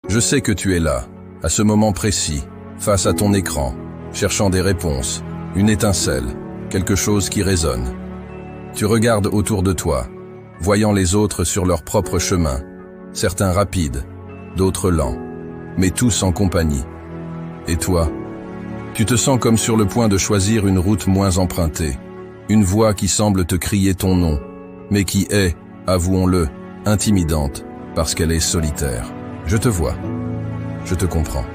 Je sais que tu es là, à ce moment précis, face à ton écran, cherchant des réponses, une étincelle, quelque chose qui résonne. Tu regardes autour de toi, voyant les autres sur leur propre chemin, certains rapides, d'autres lents, mais tous en compagnie. Et toi, tu te sens comme sur le point de choisir une route moins empruntée, une voie qui semble te crier ton nom, mais qui est, avouons-le, intimidante, parce qu'elle est solitaire. Je te vois, je te comprends.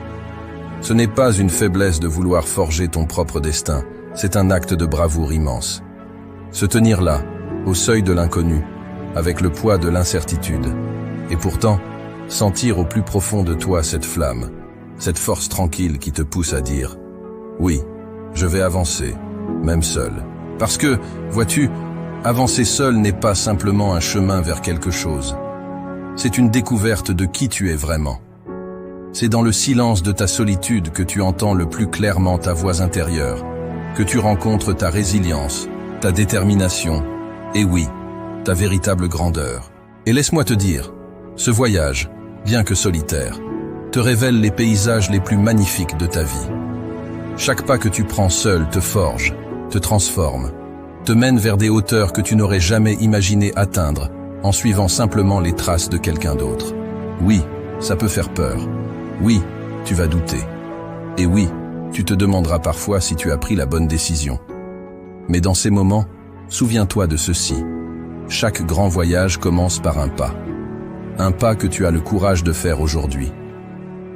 Ce n'est pas une faiblesse de vouloir forger ton propre destin, c'est un acte de bravoure immense. Se tenir là, au seuil de l'inconnu, avec le poids de l'incertitude, et pourtant, sentir au plus profond de toi cette flamme, cette force tranquille qui te pousse à dire « Oui, je vais avancer, même seul ». Parce que, vois-tu, avancer seul n'est pas simplement un chemin vers quelque chose. C'est une découverte de qui tu es vraiment. C'est dans le silence de ta solitude que tu entends le plus clairement ta voix intérieure, que tu rencontres ta résilience, ta détermination, et oui, ta véritable grandeur. Et laisse-moi te dire, ce voyage, bien que solitaire, te révèle les paysages les plus magnifiques de ta vie. Chaque pas que tu prends seul te forge, te transforme, te mène vers des hauteurs que tu n'aurais jamais imaginé atteindre en suivant simplement les traces de quelqu'un d'autre. Oui, ça peut faire peur. Oui, tu vas douter. Et oui, tu te demanderas parfois si tu as pris la bonne décision. Mais dans ces moments, souviens-toi de ceci. Chaque grand voyage commence par un pas. Un pas que tu as le courage de faire aujourd'hui.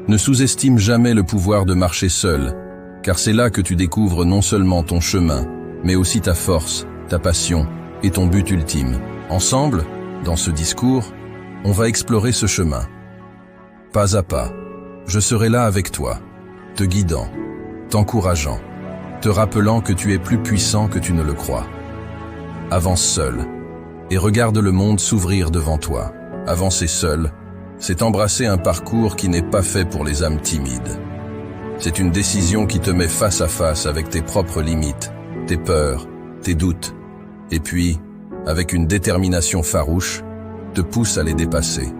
Ne sous-estime jamais le pouvoir de marcher seul, car c'est là que tu découvres non seulement ton chemin, mais aussi ta force, ta passion et ton but ultime. Ensemble, dans ce discours, on va explorer ce chemin. Pas à pas, je serai là avec toi, te guidant, t'encourageant, te rappelant que tu es plus puissant que tu ne le crois. Avance seul, et regarde le monde s'ouvrir devant toi. Avancer seul, c'est embrasser un parcours qui n'est pas fait pour les âmes timides. C'est une décision qui te met face à face avec tes propres limites, tes peurs, tes doutes, et puis, avec une détermination farouche, te pousse à les dépasser.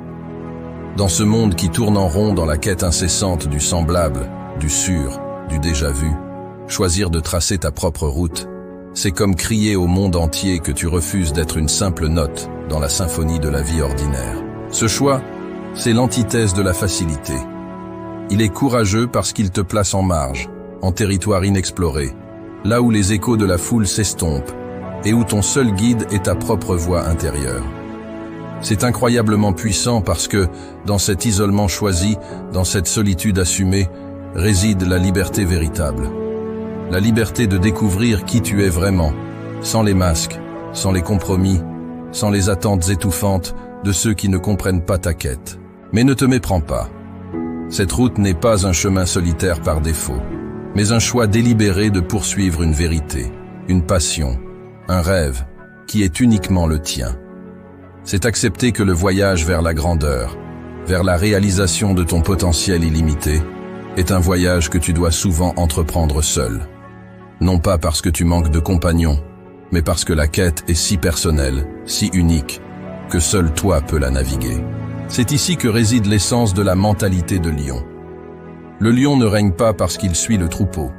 Dans ce monde qui tourne en rond dans la quête incessante du semblable, du sûr, du déjà-vu, choisir de tracer ta propre route, c'est comme crier au monde entier que tu refuses d'être une simple note dans la symphonie de la vie ordinaire. Ce choix, c'est l'antithèse de la facilité. Il est courageux parce qu'il te place en marge, en territoire inexploré, là où les échos de la foule s'estompent et où ton seul guide est ta propre voix intérieure. C'est incroyablement puissant parce que, dans cet isolement choisi, dans cette solitude assumée, réside la liberté véritable. La liberté de découvrir qui tu es vraiment, sans les masques, sans les compromis, sans les attentes étouffantes de ceux qui ne comprennent pas ta quête. Mais ne te méprends pas. Cette route n'est pas un chemin solitaire par défaut, mais un choix délibéré de poursuivre une vérité, une passion, un rêve, qui est uniquement le tien. C'est accepter que le voyage vers la grandeur, vers la réalisation de ton potentiel illimité, est un voyage que tu dois souvent entreprendre seul. Non pas parce que tu manques de compagnons, mais parce que la quête est si personnelle, si unique, que seul toi peux la naviguer. C'est ici que réside l'essence de la mentalité de lion. Le lion ne règne pas parce qu'il suit le troupeau.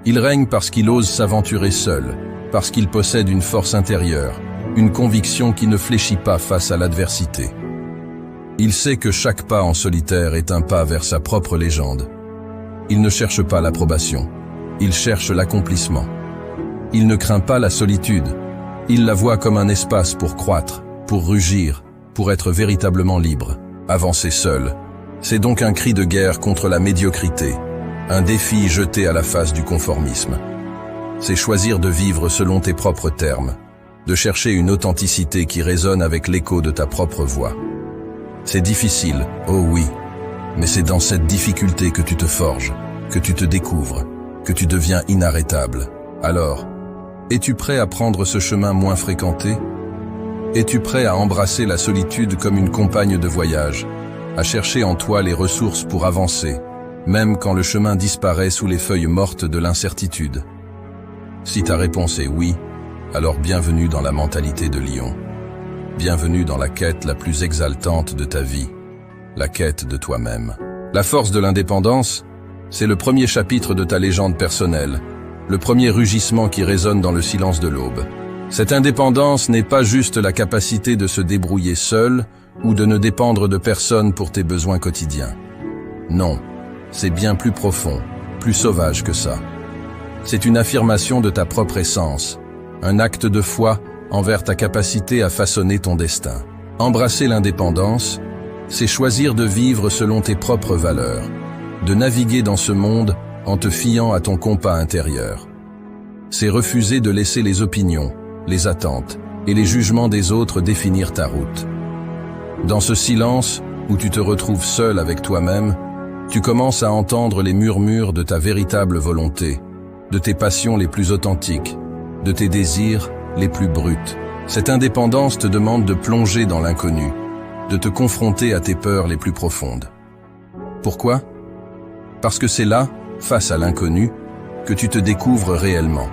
Il règne parce qu'il ose s'aventurer seul, parce qu'il possède une force intérieure, une conviction qui ne fléchit pas face à l'adversité. Il sait que chaque pas en solitaire est un pas vers sa propre légende. Il ne cherche pas l'approbation, il cherche l'accomplissement. Il ne craint pas la solitude, il la voit comme un espace pour croître, pour rugir, pour être véritablement libre. Avancer seul, c'est donc un cri de guerre contre la médiocrité, un défi jeté à la face du conformisme. C'est choisir de vivre selon tes propres termes, de chercher une authenticité qui résonne avec l'écho de ta propre voix. C'est difficile, oh oui, mais c'est dans cette difficulté que tu te forges, que tu te découvres, que tu deviens inarrêtable. Alors, es-tu prêt à prendre ce chemin moins fréquenté ? Es-tu prêt à embrasser la solitude comme une compagne de voyage, à chercher en toi les ressources pour avancer, même quand le chemin disparaît sous les feuilles mortes de l'incertitude ? Si ta réponse est oui, alors bienvenue dans la mentalité de lion. Bienvenue dans la quête la plus exaltante de ta vie. la quête de toi-même. La force de l'indépendance, c'est le premier chapitre de ta légende personnelle, le premier rugissement qui résonne dans le silence de l'aube. Cette indépendance n'est pas juste la capacité de se débrouiller seul ou de ne dépendre de personne pour tes besoins quotidiens. Non, c'est bien plus profond, plus sauvage que ça. C'est une affirmation de ta propre essence, un acte de foi envers ta capacité à façonner ton destin. Embrasser l'indépendance, c'est choisir de vivre selon tes propres valeurs, de naviguer dans ce monde en te fiant à ton compas intérieur. C'est refuser de laisser les opinions, les attentes et les jugements des autres définir ta route. Dans ce silence où tu te retrouves seul avec toi-même, tu commences à entendre les murmures de ta véritable volonté, de tes passions les plus authentiques, de tes désirs les plus bruts. Cette indépendance te demande de plonger dans l'inconnu, de te confronter à tes peurs les plus profondes. Pourquoi? Parce que c'est là, face à l'inconnu, que tu te découvres réellement.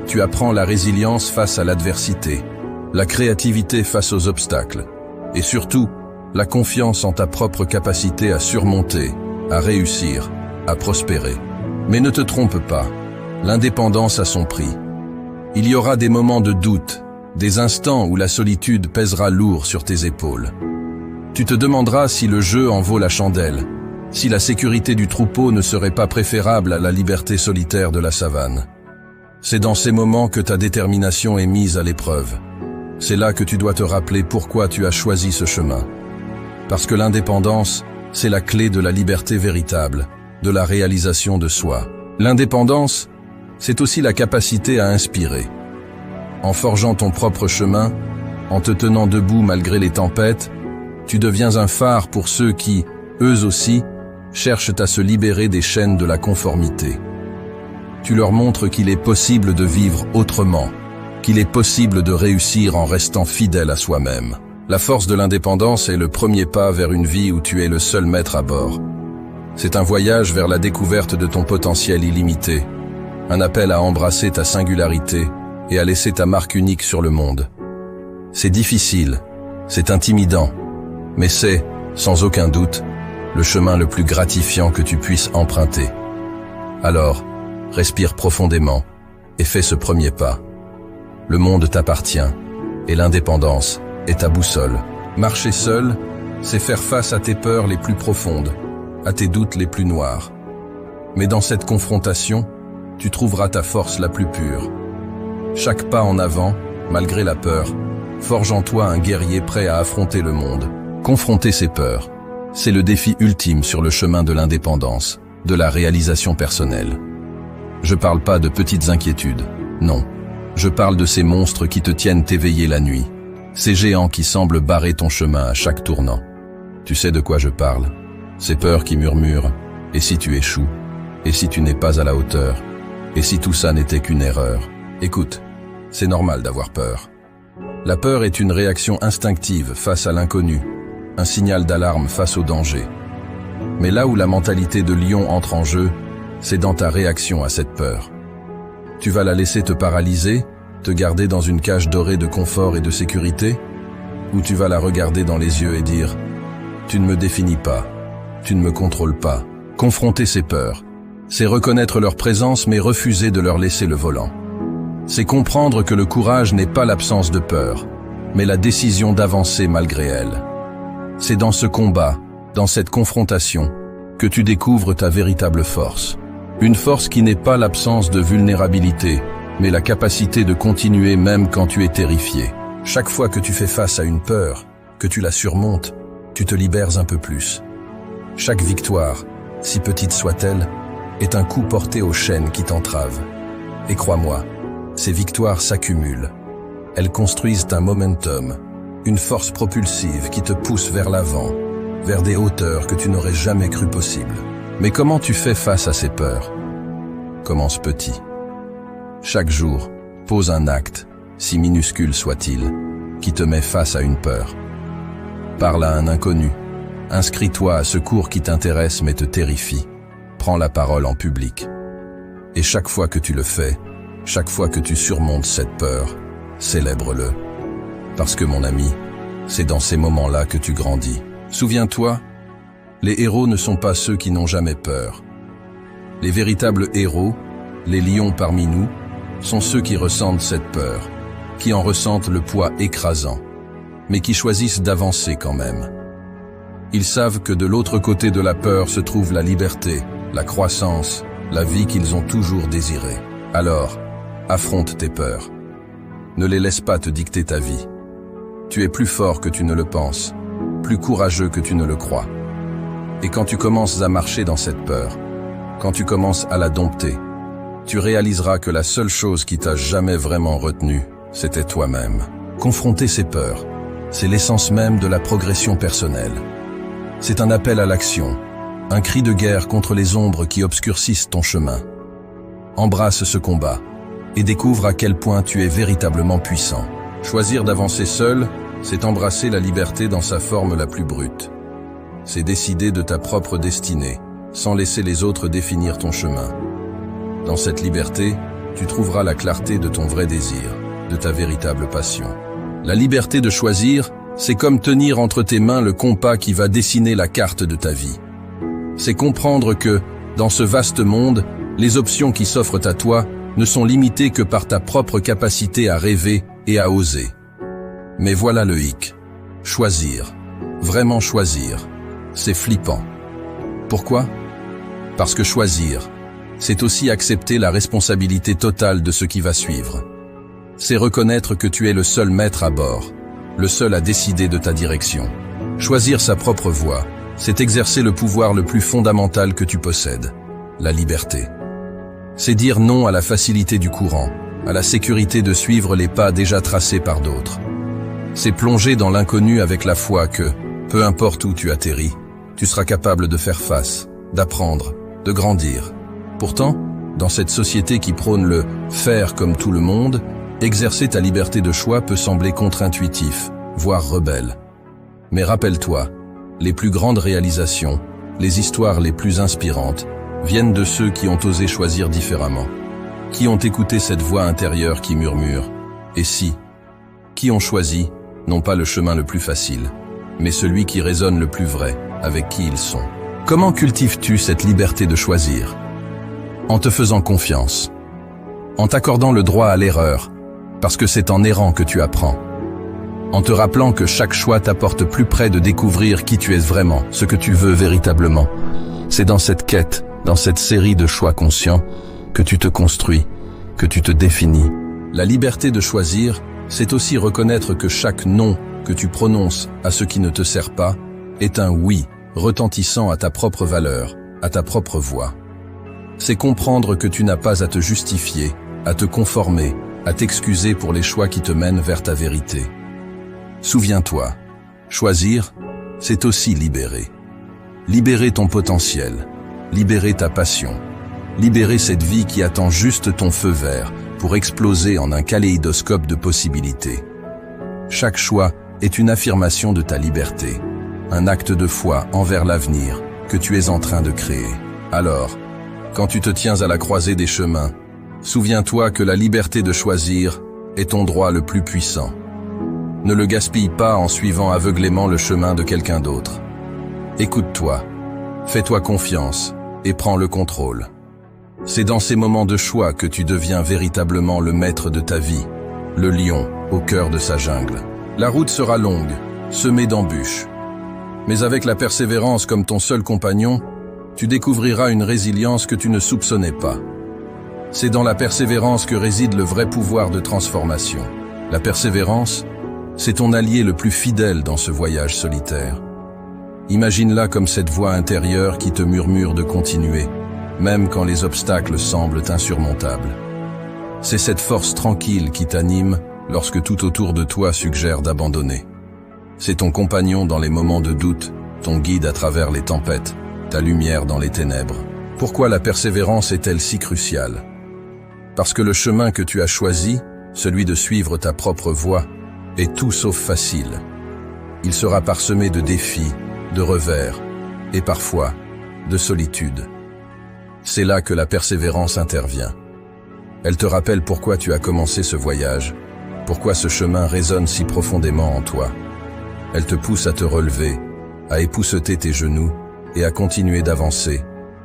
Tu apprends la résilience face à l'adversité, la créativité face aux obstacles, et surtout, la confiance en ta propre capacité à surmonter, à réussir, à prospérer. Mais ne te trompe pas, l'indépendance a son prix. Il y aura des moments de doute, des instants où la solitude pèsera lourd sur tes épaules. Tu te demanderas si le jeu en vaut la chandelle, si la sécurité du troupeau ne serait pas préférable à la liberté solitaire de la savane. C'est dans ces moments que ta détermination est mise à l'épreuve. C'est là que tu dois te rappeler pourquoi tu as choisi ce chemin. Parce que l'indépendance, c'est la clé de la liberté véritable, de la réalisation de soi. L'indépendance, c'est aussi la capacité à inspirer. En forgeant ton propre chemin, en te tenant debout malgré les tempêtes, tu deviens un phare pour ceux qui, eux aussi, cherchent à se libérer des chaînes de la conformité. Tu leur montres qu'il est possible de vivre autrement, qu'il est possible de réussir en restant fidèle à soi-même. La force de l'indépendance est le premier pas vers une vie où tu es le seul maître à bord. C'est un voyage vers la découverte de ton potentiel illimité, un appel à embrasser ta singularité et à laisser ta marque unique sur le monde. C'est difficile, c'est intimidant, mais c'est, sans aucun doute, le chemin le plus gratifiant que tu puisses emprunter. Alors, respire profondément et fais ce premier pas. Le monde t'appartient et l'indépendance est ta boussole. Marcher seul, c'est faire face à tes peurs les plus profondes, à tes doutes les plus noirs. Mais dans cette confrontation, tu trouveras ta force la plus pure. Chaque pas en avant, malgré la peur, forge en toi un guerrier prêt à affronter le monde. Confronter ses peurs, c'est le défi ultime sur le chemin de l'indépendance, de la réalisation personnelle. Je parle pas de petites inquiétudes, non. Je parle de ces monstres qui te tiennent éveillé la nuit, ces géants qui semblent barrer ton chemin à chaque tournant. Tu sais de quoi je parle? Ces peurs qui murmurent, et si tu échoues? Et si tu n'es pas à la hauteur? Et si tout ça n'était qu'une erreur? Écoute, c'est normal d'avoir peur. La peur est une réaction instinctive face à l'inconnu, un signal d'alarme face au danger. Mais là où la mentalité de lion entre en jeu, c'est dans ta réaction à cette peur. Tu vas la laisser te paralyser, te garder dans une cage dorée de confort et de sécurité, ou tu vas la regarder dans les yeux et dire « Tu ne me définis pas, tu ne me contrôles pas ». Confronter ces peurs, c'est reconnaître leur présence mais refuser de leur laisser le volant. C'est comprendre que le courage n'est pas l'absence de peur, mais la décision d'avancer malgré elle. C'est dans ce combat, dans cette confrontation, que tu découvres ta véritable force. Une force qui n'est pas l'absence de vulnérabilité, mais la capacité de continuer même quand tu es terrifié. Chaque fois que tu fais face à une peur, que tu la surmontes, tu te libères un peu plus. Chaque victoire, si petite soit-elle, est un coup porté aux chaînes qui t'entravent. Et crois-moi, ces victoires s'accumulent. Elles construisent un momentum, une force propulsive qui te pousse vers l'avant, vers des hauteurs que tu n'aurais jamais cru possibles. Mais comment tu fais face à ces peurs? Commence petit. Chaque jour, pose un acte, si minuscule soit-il, qui te met face à une peur. Parle à un inconnu. Inscris-toi à ce cours qui t'intéresse mais te terrifie. Prends la parole en public. Et chaque fois que tu le fais, chaque fois que tu surmontes cette peur, célèbre-le. Parce que mon ami, c'est dans ces moments-là que tu grandis. Souviens-toi, Les héros ne sont pas ceux qui n'ont jamais peur. Les véritables héros, les lions parmi nous, sont ceux qui ressentent cette peur, qui en ressentent le poids écrasant, mais qui choisissent d'avancer quand même. Ils savent que de l'autre côté de la peur se trouve la liberté, la croissance, la vie qu'ils ont toujours désirée. Alors, affronte tes peurs. Ne les laisse pas te dicter ta vie. Tu es plus fort que tu ne le penses, plus courageux que tu ne le crois. Et quand tu commences à marcher dans cette peur, quand tu commences à la dompter, tu réaliseras que la seule chose qui t'a jamais vraiment retenu, c'était toi-même. Confronter ces peurs, c'est l'essence même de la progression personnelle. C'est un appel à l'action, un cri de guerre contre les ombres qui obscurcissent ton chemin. Embrasse ce combat et découvre à quel point tu es véritablement puissant. Choisir d'avancer seul, c'est embrasser la liberté dans sa forme la plus brute. C'est décider de ta propre destinée, sans laisser les autres définir ton chemin. Dans cette liberté, tu trouveras la clarté de ton vrai désir, de ta véritable passion. La liberté de choisir, c'est comme tenir entre tes mains le compas qui va dessiner la carte de ta vie. C'est comprendre que, dans ce vaste monde, les options qui s'offrent à toi ne sont limitées que par ta propre capacité à rêver et à oser. Mais voilà le hic. Choisir, vraiment choisir, c'est flippant. Pourquoi? Parce que choisir, c'est aussi accepter la responsabilité totale de ce qui va suivre. C'est reconnaître que tu es le seul maître à bord, le seul à décider de ta direction. Choisir sa propre voie, c'est exercer le pouvoir le plus fondamental que tu possèdes, la liberté. C'est dire non à la facilité du courant, à la sécurité de suivre les pas déjà tracés par d'autres. C'est plonger dans l'inconnu avec la foi que, peu importe où tu atterris, tu seras capable de faire face, d'apprendre, de grandir. Pourtant, dans cette société qui prône le « faire comme tout le monde », exercer ta liberté de choix peut sembler contre-intuitif, voire rebelle. Mais rappelle-toi, les plus grandes réalisations, les histoires les plus inspirantes, viennent de ceux qui ont osé choisir différemment, qui ont écouté cette voix intérieure qui murmure « Et si ?» Qui ont choisi, non pas le chemin le plus facile, mais celui qui résonne le plus vrai avec qui ils sont. Comment cultives-tu cette liberté de choisir? En te faisant confiance, en t'accordant le droit à l'erreur, parce que c'est en errant que tu apprends, en te rappelant que chaque choix t'apporte plus près de découvrir qui tu es vraiment, ce que tu veux véritablement. C'est dans cette quête, dans cette série de choix conscients, que tu te construis, que tu te définis. La liberté de choisir, c'est aussi reconnaître que chaque non que tu prononces à ce qui ne te sert pas est un oui retentissant à ta propre valeur, à ta propre voix. C'est comprendre que tu n'as pas à te justifier, à te conformer, à t'excuser pour les choix qui te mènent vers ta vérité. Souviens-toi, choisir, c'est aussi libérer. Libérer ton potentiel, libérer ta passion, libérer cette vie qui attend juste ton feu vert pour exploser en un kaléidoscope de possibilités. Chaque choix est une affirmation de ta liberté, un acte de foi envers l'avenir que tu es en train de créer. Alors, quand tu te tiens à la croisée des chemins, souviens-toi que la liberté de choisir est ton droit le plus puissant. Ne le gaspille pas en suivant aveuglément le chemin de quelqu'un d'autre. Écoute-toi, fais-toi confiance et prends le contrôle. C'est dans ces moments de choix que tu deviens véritablement le maître de ta vie, le lion au cœur de sa jungle. La route sera longue, semée d'embûches. Mais avec la persévérance comme ton seul compagnon, tu découvriras une résilience que tu ne soupçonnais pas. C'est dans la persévérance que réside le vrai pouvoir de transformation. La persévérance, c'est ton allié le plus fidèle dans ce voyage solitaire. Imagine-la comme cette voix intérieure qui te murmure de continuer, même quand les obstacles semblent insurmontables. C'est cette force tranquille qui t'anime lorsque tout autour de toi suggère d'abandonner. C'est ton compagnon dans les moments de doute, ton guide à travers les tempêtes, ta lumière dans les ténèbres. Pourquoi la persévérance est-elle si cruciale? Parce que le chemin que tu as choisi, celui de suivre ta propre voie, est tout sauf facile. Il sera parsemé de défis, de revers, et parfois, de solitude. C'est là que la persévérance intervient. Elle te rappelle pourquoi tu as commencé ce voyage, pourquoi ce chemin résonne si profondément en toi. Elle te pousse à te relever, à épousseter tes genoux, et à continuer d'avancer,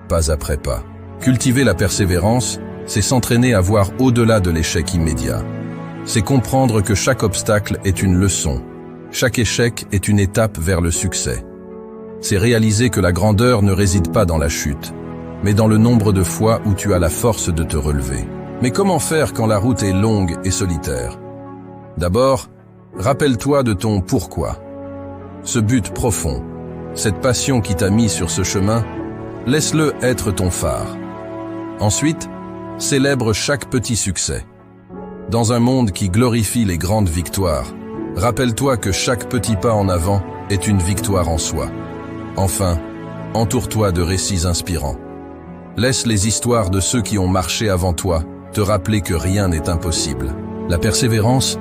pas après pas. Cultiver la persévérance, c'est s'entraîner à voir au-delà de l'échec immédiat. C'est comprendre que chaque obstacle est une leçon, chaque échec est une étape vers le succès. C'est réaliser que la grandeur ne réside pas dans la chute, mais dans le nombre de fois où tu as la force de te relever. Mais comment faire quand la route est longue et solitaire? D'abord, rappelle-toi de ton pourquoi. Ce but profond, cette passion qui t'a mis sur ce chemin, laisse-le être ton phare. Ensuite, célèbre chaque petit succès. Dans un monde qui glorifie les grandes victoires, rappelle-toi que chaque petit pas en avant est une victoire en soi. Enfin, entoure-toi de récits inspirants. Laisse les histoires de ceux qui ont marché avant toi te rappeler que rien n'est impossible. La persévérance,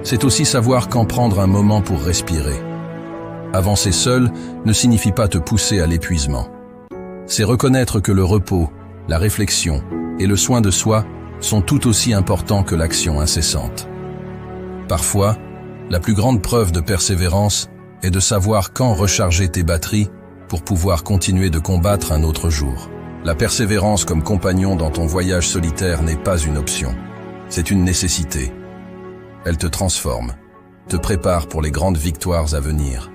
c'est aussi savoir quand prendre un moment pour respirer. Avancer seul ne signifie pas te pousser à l'épuisement. C'est reconnaître que le repos, la réflexion et le soin de soi sont tout aussi importants que l'action incessante. Parfois, la plus grande preuve de persévérance est de savoir quand recharger tes batteries pour pouvoir continuer de combattre un autre jour. La persévérance comme compagnon dans ton voyage solitaire n'est pas une option. C'est une nécessité. Elle te transforme, te prépare pour les grandes victoires à venir.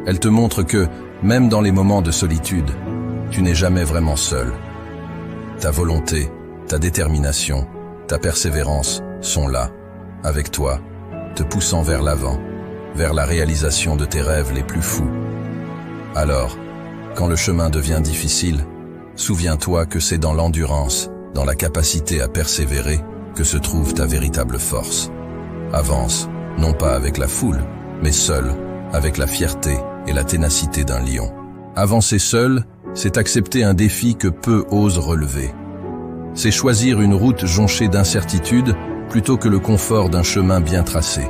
Elle te montre que, même dans les moments de solitude, tu n'es jamais vraiment seul. Ta volonté, ta détermination, ta persévérance sont là, avec toi, te poussant vers l'avant, vers la réalisation de tes rêves les plus fous. Alors, quand le chemin devient difficile, souviens-toi que c'est dans l'endurance, dans la capacité à persévérer, que se trouve ta véritable force. Avance, non pas avec la foule, mais seul, avec la fierté et la ténacité d'un lion. Avancer seul, c'est accepter un défi que peu osent relever. C'est choisir une route jonchée d'incertitudes plutôt que le confort d'un chemin bien tracé.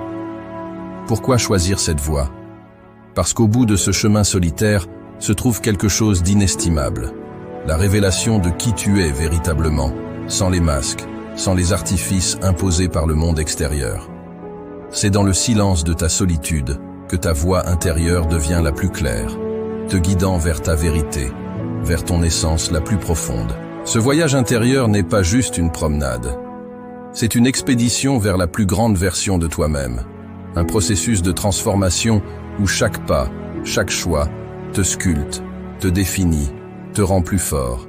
Pourquoi choisir cette voie? Parce qu'au bout de ce chemin solitaire se trouve quelque chose d'inestimable. La révélation de qui tu es véritablement, sans les masques, sans les artifices imposés par le monde extérieur. C'est dans le silence de ta solitude que ta voix intérieure devient la plus claire, te guidant vers ta vérité, vers ton essence la plus profonde. Ce voyage intérieur n'est pas juste une promenade. C'est une expédition vers la plus grande version de toi-même, un processus de transformation où chaque pas, chaque choix, te sculpte, te définit, te rend plus fort.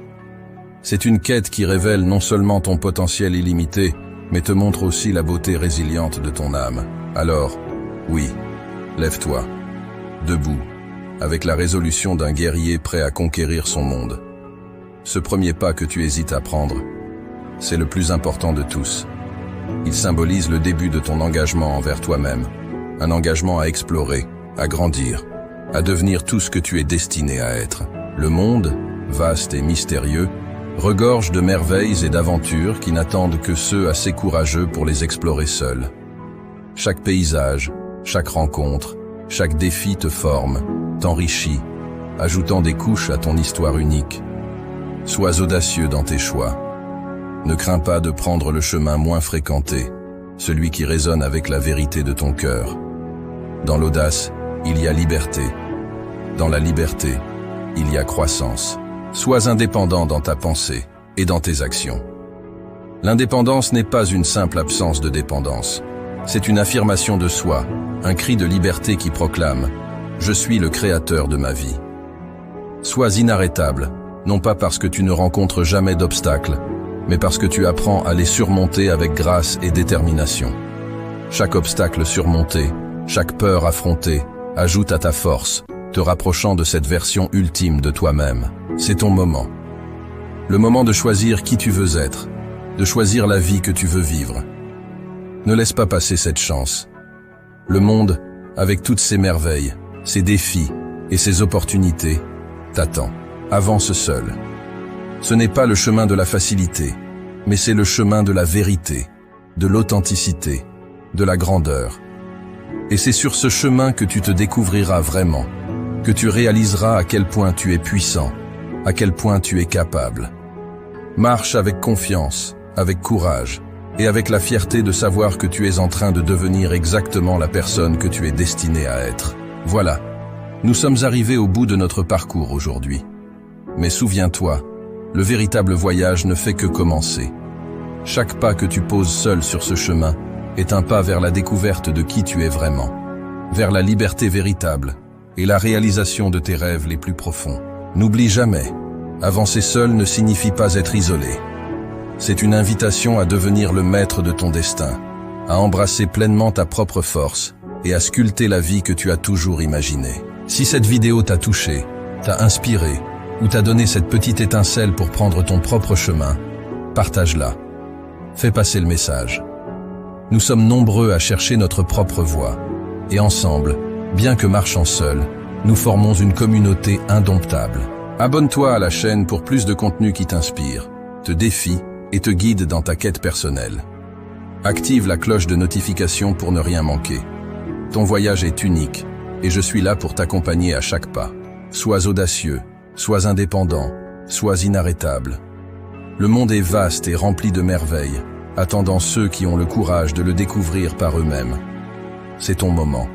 C'est une quête qui révèle non seulement ton potentiel illimité, mais te montre aussi la beauté résiliente de ton âme. Alors, oui, lève-toi, debout, avec la résolution d'un guerrier prêt à conquérir son monde. Ce premier pas que tu hésites à prendre, c'est le plus important de tous. Il symbolise le début de ton engagement envers toi-même, un engagement à explorer, à grandir, à devenir tout ce que tu es destiné à être. Le monde, vaste et mystérieux, regorge de merveilles et d'aventures qui n'attendent que ceux assez courageux pour les explorer seuls. Chaque paysage, chaque rencontre, chaque défi te forme, t'enrichit, ajoutant des couches à ton histoire unique. Sois audacieux dans tes choix. Ne crains pas de prendre le chemin moins fréquenté, celui qui résonne avec la vérité de ton cœur. Dans l'audace, il y a liberté. Dans la liberté, il y a croissance. Sois indépendant dans ta pensée et dans tes actions. L'indépendance n'est pas une simple absence de dépendance. C'est une affirmation de soi, un cri de liberté qui proclame « Je suis le créateur de ma vie ». Sois inarrêtable, non pas parce que tu ne rencontres jamais d'obstacles, mais parce que tu apprends à les surmonter avec grâce et détermination. Chaque obstacle surmonté, chaque peur affrontée, ajoute à ta force, te rapprochant de cette version ultime de toi-même. C'est ton moment. Le moment de choisir qui tu veux être, de choisir la vie que tu veux vivre. Ne laisse pas passer cette chance. Le monde, avec toutes ses merveilles, ses défis et ses opportunités, t'attend. Avance seul. Ce n'est pas le chemin de la facilité, mais c'est le chemin de la vérité, de l'authenticité, de la grandeur. Et c'est sur ce chemin que tu te découvriras vraiment, que tu réaliseras à quel point tu es puissant, à quel point tu es capable. Marche avec confiance, avec courage, et avec la fierté de savoir que tu es en train de devenir exactement la personne que tu es destiné à être. Voilà, Nous sommes arrivés au bout de notre parcours aujourd'hui. Mais souviens-toi, le véritable voyage ne fait que commencer. Chaque pas que tu poses seul sur ce chemin est un pas vers la découverte de qui tu es vraiment, vers la liberté véritable et la réalisation de tes rêves les plus profonds. N'oublie jamais, avancer seul ne signifie pas être isolé. C'est une invitation à devenir le maître de ton destin, à embrasser pleinement ta propre force et à sculpter la vie que tu as toujours imaginée. Si cette vidéo t'a touché, t'a inspiré ou t'a donné cette petite étincelle pour prendre ton propre chemin, partage-la. Fais passer le message. Nous sommes nombreux à chercher notre propre voie. Et ensemble, bien que marchant seuls, nous formons une communauté indomptable. Abonne-toi à la chaîne pour plus de contenu qui t'inspire, te défie et te guide dans ta quête personnelle. Active la cloche de notification pour ne rien manquer. Ton voyage est unique et je suis là pour t'accompagner à chaque pas. Sois audacieux, sois indépendant, sois inarrêtable. Le monde est vaste et rempli de merveilles, attendant ceux qui ont le courage de le découvrir par eux-mêmes. C'est ton moment.